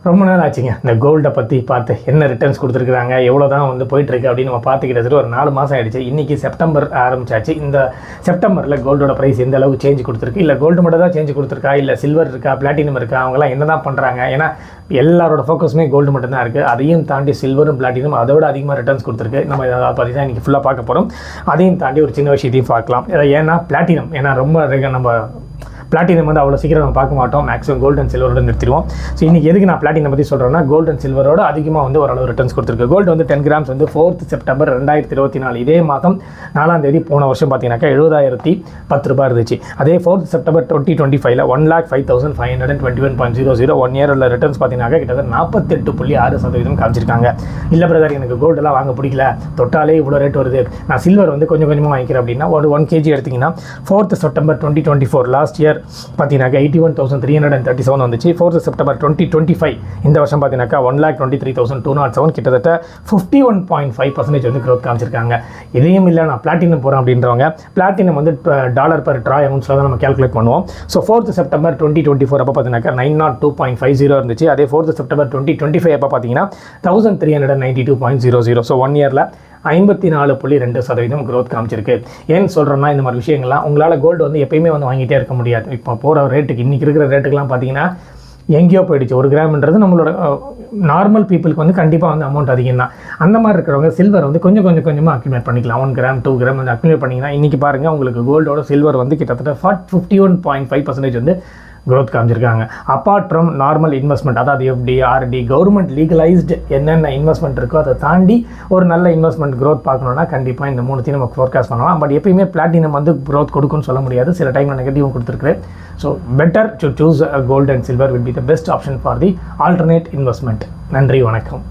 ரொம்ப நாள் ஆச்சுங்க இந்த கோல்டை பற்றி பார்த்து என்ன ரிட்டர்ன்ஸ் கொடுத்துருக்குறாங்க எவ்வளோ தான் வந்து போயிட்டுருக்கு அப்படின்னு நம்ம பார்த்துக்கிட்டது ஒரு 4 மாதம் ஆகிடுச்சு. இன்றைக்கி செப்டம்பர் ஆரம்பிச்சாச்சு. இந்த செப்டம்பரில் கோல்டோட ப்ரைஸ் எந்த அளவுக்கு சேஞ்ச் கொடுத்துருக்கு, இல்லை கோல்டு மட்டும் தான் சேஞ்ச் கொடுத்துருக்கா, இல்லை சில்வர் இருக்கா, பிளாட்டினம் இருக்கா, அவங்களாம் என்ன தான் பண்ணுறாங்க? ஏன்னா எல்லாரோட ஃபோக்கஸுமே கோல்டு மட்டும்தான் இருக்குது. அதையும் தாண்டி சில்வரும் பிளாட்டினம் அதோட அதிகமாக ரிட்டர்ன்ஸ் கொடுத்துருக்கு. நம்ம அதை பற்றி தான் இன்றைக்கி ஃபுல்லாக பார்க்க போகிறோம். அதையும் தாண்டி ஒரு சின்ன விஷயத்தையும் பார்க்கலாம். ஏன்னா பிளாட்டினம், ஏன்னா ரொம்ப நம்ம பிளாட்டினம் வந்து அவ்வளோ சீக்கிரம் நம்ம பார்க்க மாட்டோம். மேக்ஸிமம் கோல்டு அண்ட் சில்வரோட நிறுத்திடுவோம். ஸோ இன்றைக்கி எதுக்கு நான் பிளாட்டினம் பற்றி சொல்கிறேன்னா, கோல்டு அண்ட் சில்வரோட அதிகமாக வந்து ஓரளவு ரிட்டர்ன்ஸ் கொடுத்துருக்கு. கோல்டு வந்து 10 கிராம்ஸ் வந்து 4th செப்டம்பர் 2024 இதே மாதம் 4ஆம் தேதி போன வருஷம் பார்த்தீங்கன்னாக்கா 70,010 ரூபாய் இருந்துச்சு. அதே 4th செப்டம்பர் 2025 1,05,521.00 1 இயர் உள்ள ரிட்டர்ன்ஸ் பார்த்தீங்கன்னாக்கா கிட்டத்தட்ட 48.6% காமிச்சிருக்காங்க. இல்லை பிரதர், எனக்கு கோல்டெல்லாம் வாங்க பிடிக்கல, தொட்டாலே இவ்வளோ ரேட் வருது, நான் சில்வர் வந்து கொஞ்சம் கொஞ்சமாக வாங்கிக்கிறேன் அப்படின்னா ஒரு 1 kg எடுத்திங்கன்னா 4th செப்டம்பர் 2024 லாஸ்ட் இயர் பார்த்தீங்கன்னாக்கா 81,337 வந்துச்சு. 4th செப்டம்பர் 2025 இந்த வருஷம் பார்த்தீங்கன்னாக்கா 1,23,207 கிட்டத்தட்ட 51.5% வந்து க்ரோத் காமிச்சிருக்காங்க. இதையும் இல்லை நான் பிளாட்டினம் போகிறேன் அப்படின்றவங்க, பிளாட்டினம் வந்து டாலர் பர் ட்ராய் அமௌண்ட்ஸில் தான் நம்ம கேல்குலேட் பண்ணுவோம். ஸோ 4th செப்டம்பர் 2024 அப்போ பார்த்தீங்கன்னாக்கா 902.50 இருந்துச்சு. அதே 4th செப்டம்பர் 2025 அப்போ பார்த்தீங்கன்னா 1,392.00. ஸோ 1 இயரில் 54.2% க்ரோத் காமிச்சிருக்கு. ஏன்னு சொல்கிறேன்னா, இந்த மாதிரி விஷயங்கள்லாம் உங்களால் கோல்டு வந்து எப்பயுமே வந்து வாங்கிட்டே இருக்க முடியாது. இப்போ போகிற ரேட்டுக்கு, இன்றைக்கி இருக்கிற ரேட்டுக்கெலாம் பார்த்தீங்கன்னா எங்கேயோ போயிடுச்சு. 1 கிராம்ன்றது நம்மளோட நார்மல் பீப்புளுக்கு வந்து கண்டிப்பாக வந்து அமௌண்ட் அதிகம் தான். அந்த மாதிரி இருக்கிறவங்க சில்வர் வந்து கொஞ்சம் கொஞ்சமாக அக்யூமுலேட் பண்ணிக்கலாம். 1 கிராம் 2 கிராம் வந்து அக்யூமுலேட் பண்ணிங்கன்னா இன்றைக்கி பாருங்கள், உங்களுக்கு கோல்டோட சில்வர் வந்து கிட்டத்தட்ட 51.5% வந்து க்ரோத் காமிச்சிருக்காங்க. அப்பார்ட் ஃப்ரம் நார்மல் இன்வெஸ்ட்மெண்ட், அதாவது எஃப்டி, ஆர்டி, கவர்மெண்ட் லீகலைஸ்டு என்னென்ன இன்வெஸ்ட்மெண்ட் இருக்கோ அதை தாண்டி ஒரு நல்ல இன்வெஸ்ட்மெண்ட் க்ரோத் பார்க்கணுன்னா கண்டிப்பாக இந்த 3த்தையும் நம்ம ஃபோர்காஸ்ட் பண்ணலாம். பட் எப்பயுமே பிளாட்டினம் வந்து க்ரோத் கொடுக்குன்னு சொல்ல முடியாது. சில டைமில் நெகட்டிவும் கொடுத்துருக்கு. So better to choose gold and silver will be the best option for the alternate investment. நன்றி, வணக்கம்.